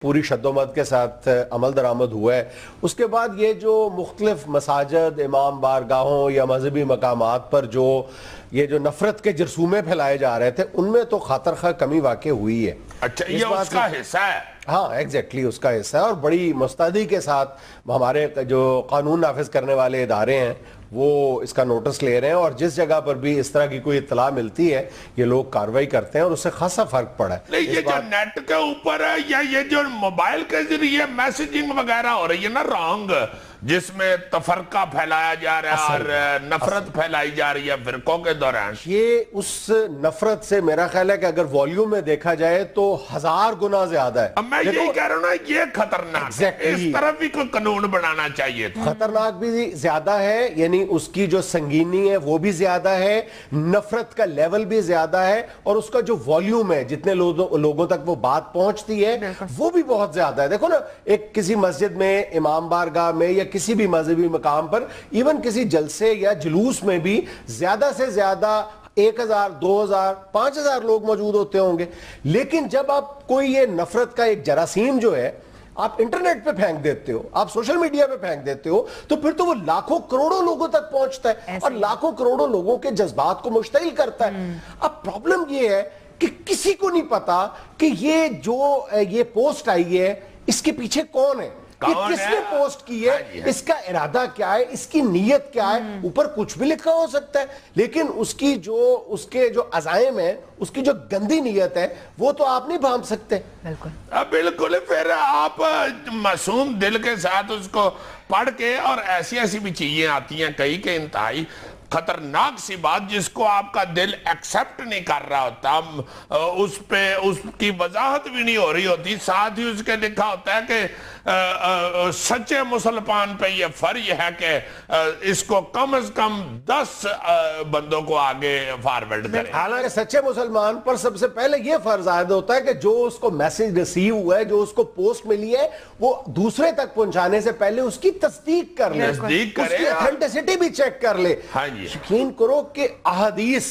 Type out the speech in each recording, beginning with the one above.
پوری شدومت کے ساتھ عمل درآمد ہوا ہے. اس کے بعد یہ جو مختلف مساجد، امام بارگاہوں یا مذہبی مقامات پر یہ جو نفرت کے جرثومے پھیلائے جا رہے تھے، ان میں تو خاطر خواہ کمی واقع ہوئی ہے. اچھا، یہ اس کا حصہ ہے. ہاں ایگزیکٹلی اس کا حصہ ہے، اور بڑی مستعدی کے ساتھ ہمارے جو قانون نافذ کرنے والے ادارے ہیں وہ اس کا نوٹس لے رہے ہیں، اور جس جگہ پر بھی اس طرح کی کوئی اطلاع ملتی ہے یہ لوگ کارروائی کرتے ہیں، اور اس سے خاصا فرق پڑا ہے. نہیں، یہ جو نیٹ کے اوپر ہے یا یہ جو موبائل کے ذریعے میسیجنگ وغیرہ ہو رہی ہے نا رانگ، جس میں تفرقہ پھیلایا جا رہا ہے اور نفرت پھیلائی جا رہی ہے فرقوں کے دوران، یہ اس نفرت سے میرا خیال ہے کہ اگر والیوم میں دیکھا جائے تو 1000 گنا زیادہ ہے. اب میں یہی کہہ رہا ہوں نا، یہ خطرناک ہے. اس طرف بھی کوئی قانون بنانا چاہیے تھا. خطرناک بھی زیادہ ہے، یعنی اس کی جو سنگینی ہے وہ بھی زیادہ ہے، نفرت کا لیول بھی زیادہ ہے، اور اس کا جو والیوم ہے جتنے لوگوں تک وہ بات پہنچتی ہے وہ بھی بہت زیادہ ہے. دیکھو نا، ایک کسی مسجد میں، امام بارگاہ میں یا کسی بھی مذہبی مقام پر، ایون کسی جلسے یا جلوس میں بھی زیادہ سے زیادہ 1000 2000 5000 لوگ موجود ہوتے ہوں گے. لیکن جب آپ کوئی یہ نفرت کا ایک جراثیم جو ہے آپ انٹرنیٹ پہ پھینک دیتے ہو، آپ سوشل میڈیا پہ پھینک دیتے ہو، تو پھر تو وہ لاکھوں کروڑوں لوگوں تک پہنچتا ہے اور لاکھوں کروڑوں لوگوں کے جذبات کو مشتعل کرتا ہے. اب پرابلم یہ ہے کہ کسی کو نہیں پتا کہ یہ پوسٹ آئی ہے اس کے پیچھے کون ہے، کس نے پوسٹ کی ہے، اس کا ارادہ کیا ہے، اس کی نیت کیا ہے. اوپر کچھ بھی لکھا ہو سکتا ہے، لیکن اس کے جو عزائم ہیں، اس کی جو گندی نیت ہے وہ تو آپ نہیں بھانپ سکتے. بالکل. پھر آپ معصوم دل کے ساتھ اس کو پڑھ کے، اور ایسی بھی چیزیں آتی ہیں کئی کہ انتہائی خطرناک سی بات جس کو آپ کا دل ایکسپٹ نہیں کر رہا ہوتا، اس پہ اس کی وضاحت بھی نہیں ہو رہی ہوتی، ساتھ ہی اس کے لکھا ہوتا ہے کہ سچے مسلمان پہ یہ فرض ہے کہ اس کو کم از کم 10 بندوں کو آگے فارورڈ کریں. حالانکہ سچے مسلمان پر سب سے پہلے یہ فرض عائد ہوتا ہے کہ جو اس کو میسج ریسیو ہوا ہے، جو اس کو پوسٹ ملی ہے، وہ دوسرے تک پہنچانے سے پہلے اس کی تصدیق کر لے، اس کی اتھینٹسٹی بھی چیک کر لے. یقین کرو کہ احادیث،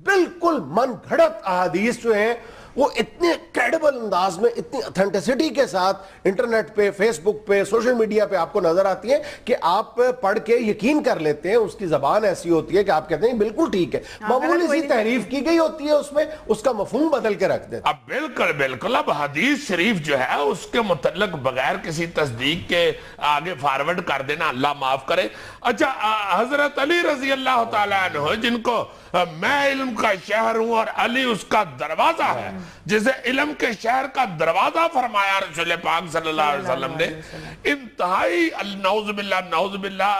بالکل من گھڑت احادیث جو ہیں، وہ اتنے کریڈیبل انداز میں، اتنی اتھینٹسٹی کے ساتھ انٹرنیٹ پہ، فیس بک پہ، سوشل میڈیا پہ آپ کو نظر آتی ہیں کہ آپ پڑھ کے یقین کر لیتے ہیں. اس کی زبان ایسی ہوتی ہے کہ آپ کہتے ہیں بالکل ٹھیک ہے، معمولی سی تحریف کی گئی ہوتی ہے اس میں، اس کا مفہوم بدل کے رکھ دیتے. اب بالکل اب حدیث شریف جو ہے اس کے متعلق بغیر کسی تصدیق کے آگے فارورڈ کر دینا، اللہ معاف کرے. اچھا، حضرت علی رضی اللہ تعالیٰ عنہ، جن کو میں علم کا شہر ہوں اور علی اس کا دروازہ ہے، جسے علم کے شہر کا دروازہ فرمایا رسول پاک صلی اللہ علیہ وسلم نے، انتہائی نعوذ باللہ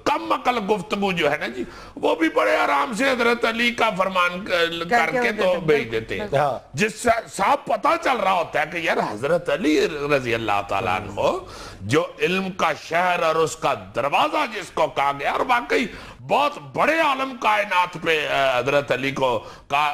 کم عقل گفتگو جو ہے نا جی، وہ بھی بڑے آرام سے حضرت علی کا فرمان کر کے تو بھیج دیتے ہیں، جس سے صاحب پتہ چل رہا ہوتا ہے کہ یار حضرت علی رضی اللہ تعالیٰ عنہ جو علم کا شہر اور اس کا دروازہ جس کو کہا گیا، اور واقعی بہت بڑے عالم کائنات پہ حضرت علی کو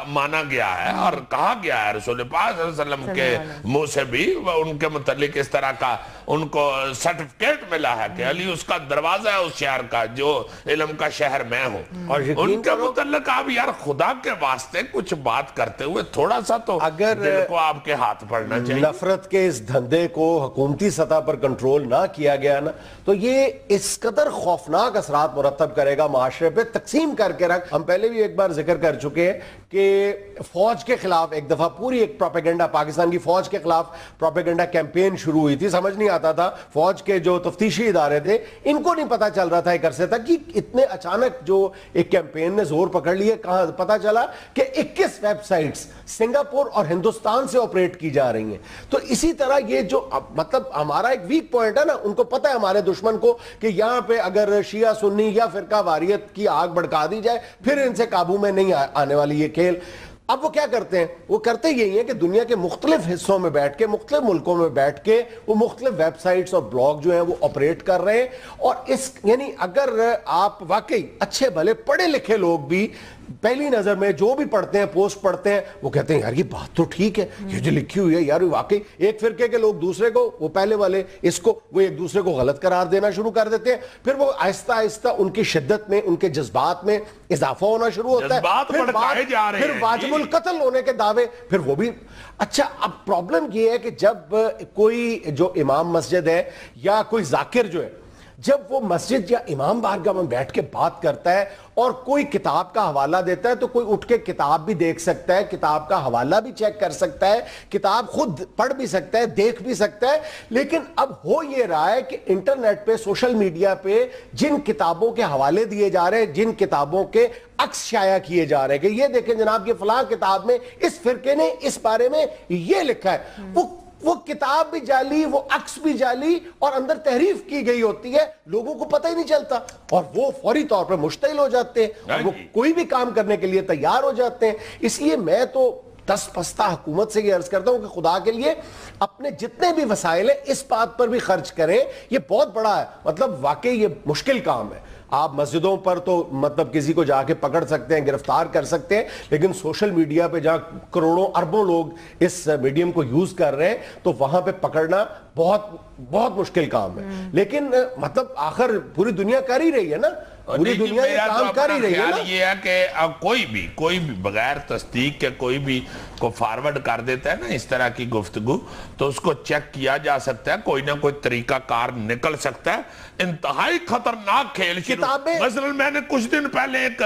مانا گیا ہے اور کہا گیا ہے رسول پاک صلی اللہ علیہ وسلم کے منہ سے بھی، ان کے متعلق اس طرح کا ان کو سرٹیفکیٹ ملا ہے کہ علی اس کا دروازہ ہے اس شہر کا جو علم کا شہر میں ہوں. اور ان کے متعلق آپ یار خدا کے واسطے کچھ بات کرتے ہوئے تھوڑا سا تو دل کو آپ کے ہاتھ پڑنا چاہیے. نفرت کے اس دھندے کو حکومتی سطح پر کنٹرول نہ کیا گیا نا تو یہ اس قدر خوفناک اثرات مرتب کرے گا معاشرے پہ. تقسیم کر کے رکھ، ہم پہلے بھی ایک بار ذکر کر چکے ہیں کہ فوج کے خلاف ایک دفعہ پوری ایک پروپیگنڈا، پاکستان کی فوج کے خلاف پروپیگنڈا کیمپین شروع ہوئی تھی. سمجھ نہیں آتا تھا، فوج کے جو تفتیشی ادارے تھے ان کو نہیں پتا چل رہا تھا ایک عرصے تک کہ اتنے اچانک جو ایک کیمپین نے زور پکڑ لیے. کہاں پتا چلا کہ 21 ویب سائٹس سنگاپور اور ہندوستان سے آپریٹ کی جا رہی ہیں. تو اسی طرح یہ جو مطلب ہمارا ایک ویک پوائنٹ ہے نا، ان کو پتا ہے ہمارے دشمن کو کہ یہاں پہ اگر شیعہ سنی یا فرقہ واریت کی آگ بڑھکا دی جائے پھر ان سے قابو میں نہیں آنے والی یہ کھیل. اب وہ کیا کرتے ہیں؟ وہ کرتے یہی ہیں کہ دنیا کے مختلف حصوں میں بیٹھ کے، مختلف ملکوں میں بیٹھ کے وہ مختلف ویب سائٹس اور بلاگ جو ہیں وہ آپریٹ کر رہے ہیں. اور یعنی اگر آپ واقعی اچھے بھلے پڑھے لکھے لوگ بھی پہلی نظر میں جو بھی پڑھتے ہیں پوسٹ پڑھتے ہیں وہ کہتے ہیں یار یہ بات تو ٹھیک ہے, یہ جو لکھی ہوئی ہے یار واقعی, ایک فرقے کے لوگ دوسرے کو, وہ پہلے والے اس کو, وہ ایک دوسرے کو غلط قرار دینا شروع کر دیتے ہیں, پھر وہ آہستہ آہستہ ان کی شدت میں, ان کے جذبات میں اضافہ ہونا شروع ہوتا ہے, پھر واجب القتل ہونے کے دعوے, پھر وہ بھی. اچھا اب پرابلم یہ ہے کہ جب کوئی جو امام مسجد ہے یا کوئی ذاکر جو ہے, جب وہ مسجد یا امام بارگاہ میں بیٹھ کے بات کرتا ہے اور کوئی کتاب کا حوالہ دیتا ہے تو کوئی اٹھ کے کتاب بھی دیکھ سکتا ہے, کتاب کا حوالہ بھی چیک کر سکتا ہے, کتاب خود پڑھ بھی سکتا ہے, دیکھ بھی سکتا ہے. لیکن اب ہو یہ رہا ہے کہ انٹرنیٹ پہ, سوشل میڈیا پہ جن کتابوں کے حوالے دیے جا رہے ہیں, جن کتابوں کے عکس شائع کیے جا رہے ہیں کہ یہ دیکھیں جناب یہ فلاں کتاب میں اس فرقے نے اس بارے میں یہ لکھا ہے, وہ کتاب بھی جعلی, وہ عکس بھی جعلی, اور اندر تحریف کی گئی ہوتی ہے, لوگوں کو پتہ ہی نہیں چلتا, اور وہ فوری طور پر مشتعل ہو جاتے ہیں, اور وہ کوئی بھی کام کرنے کے لیے تیار ہو جاتے ہیں. اس لیے میں تو دس پستہ حکومت سے یہ عرض کرتا ہوں کہ خدا کے لیے اپنے جتنے بھی وسائل ہیں اس بات پر بھی خرچ کریں. یہ بہت بڑا ہے, مطلب واقعی یہ مشکل کام ہے. آپ مسجدوں پر تو مطلب کسی کو جا کے پکڑ سکتے ہیں, گرفتار کر سکتے ہیں, لیکن سوشل میڈیا پہ جہاں کروڑوں اربوں لوگ اس میڈیم کو یوز کر رہے ہیں تو وہاں پہ پکڑنا بہت بہت مشکل کام ہے. لیکن مطلب آخر پوری دنیا کر ہی رہی ہے نا, پوری دنیا یہ کام کر ہی رہی ہے نا. یہ ہے کہ اب کوئی بھی بغیر تصدیق کے کوئی بھی کو فارورڈ کر دیتا ہے نا اس طرح کی گفتگو, تو اس کو چیک کیا جا سکتا ہے, کوئی نہ کوئی طریقہ کار نکل سکتا ہے. انتہائی خطرناک کھیل مثلا میں نے کچھ دن پہلے ایک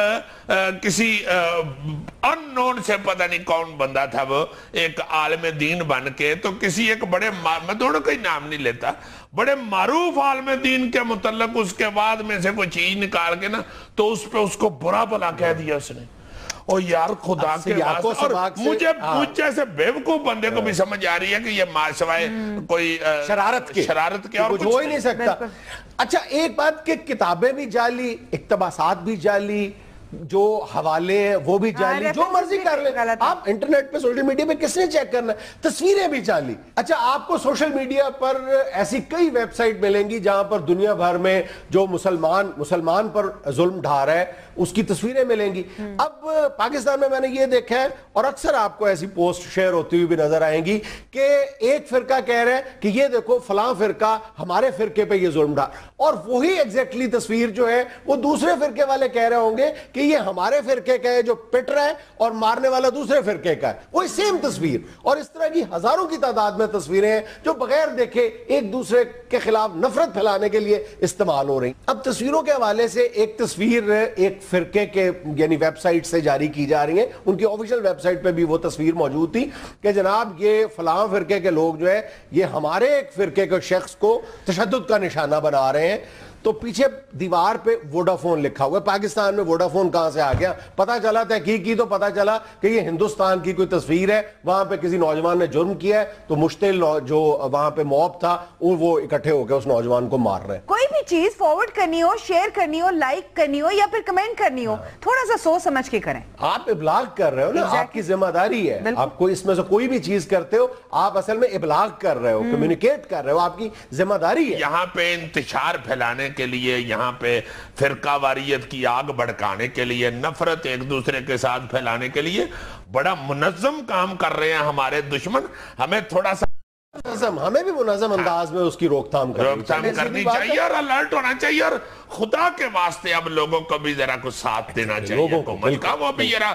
کسی ان نون سے, پتہ نہیں کون بندہ تھا وہ, ایک عالم دین بن کے, تو کسی ایک بڑے, میں دونوں کا ہی نام نہیں لیتا, بڑے معروف عالم دین کے متعلق اس کے بعد میں سے کوئی چیز نکال کے نا تو اس پہ اس کو برا بھلا کہہ دیا اس نے. اور یار خدا کے واسطے, اور مجھے جیسے بیوقوف بندے کو بھی سمجھ آ رہی ہے کہ یہ سوائے کوئی شرارت کے اور کچھ ہو ہی نہیں سکتا. اچھا ایک بات کہ کتابیں بھی جعلی, اقتباسات بھی جعلی, جو حوالے ہیں وہ بھی جعلی, جو مرضی کر لیں آپ. انٹرنیٹ پہ سوشل میڈیا پہ کس نے چیک کرنا ہے, تصویریں بھی جعلی. اچھا آپ کو سوشل میڈیا پر ایسی کئی ویب سائٹ ملیں گی جہاں پر دنیا بھر میں جو مسلمان پر ظلم ڈھا رہا ہے اس کی تصویریں ملیں گی. اب پاکستان میں نے یہ دیکھا ہے, اور اکثر آپ کو ایسی پوسٹ شیئر ہوتی ہوئی بھی نظر آئیں گی کہ ایک فرقہ کہہ رہا ہے کہ یہ دیکھو فلاں فرقہ ہمارے فرقے پہ یہ ظلم ڈھا, اور وہی ایگزیکٹلی تصویر جو ہے وہ دوسرے فرقے والے کہہ رہے ہوں گے کہ یہ ہمارے فرقے کا ہے جو پٹ رہا ہے اور مارنے والا دوسرے فرقے کا ہے, وہی سیم تصویر. اور اس طرح کی ہزاروں کی تعداد میں تصویریں ہیں جو بغیر دیکھے ایک دوسرے کے خلاف نفرت پھیلانے کے لیے استعمال ہو رہی. اب تصویروں کے حوالے سے ایک تصویر ایک فرقے کے یعنی ویب سائٹ سے جاری کی جا رہی ہیں, ان کی آفیشیل ویب سائٹ پہ بھی وہ تصویر موجود تھی کہ جناب یہ فلاں فرقے کے لوگ جو ہے یہ ہمارے ایک فرقے کے شخص کو تشدد کا نشانہ بنا رہے ہیں. تو پیچھے دیوار پہ ووڈافون لکھا ہوا ہے. پاکستان میں ووڈافون کہاں سے آ گیا پتا چلا, تحقیق کی تو پتا چلا کہ یہ ہندوستان کی کوئی تصویر ہے, وہاں پہ کسی نوجوان نے جرم کیا ہے تو مشتعل جو وہاں پہ موب تھا وہ اکٹھے ہو کے اس نوجوان کو مار رہے ہیں. کوئی بھی چیز فارورڈ کرنی ہو, شیئر کرنی ہو, لائک کرنی ہو یا پھر کمنٹ کرنی ہو, تھوڑا سا سوچ سمجھ کے کریں. آپ ابلاغ کر رہے ہو نا, آپ کی ذمہ داری ہے, آپ کو اس میں سے کوئی بھی چیز کرتے ہو آپ اصل میں ابلاغ کر رہے ہو, کمیونیکیٹ کر رہے ہو, آپ کی ذمہ داری ہے. یہاں پہ انتشار پھیلانے کے لیے, یہاں پہ فرقہ واریت کی آگ بڑھکانے کے لیے, نفرت ایک دوسرے کے ساتھ پھیلانے کے لیے بڑا منظم کام کر رہے ہیں ہمارے دشمن. ہمیں تھوڑا سا ہمیں بھی منظم انداز میں اس کی روک تھام کرنی چاہیے اور الرٹ ہونا چاہیے, اور خدا کے واسطے اب لوگوں کو بھی ذرا کچھ ساتھ دینا چاہیے, حکومت کا وہ بھی ذرا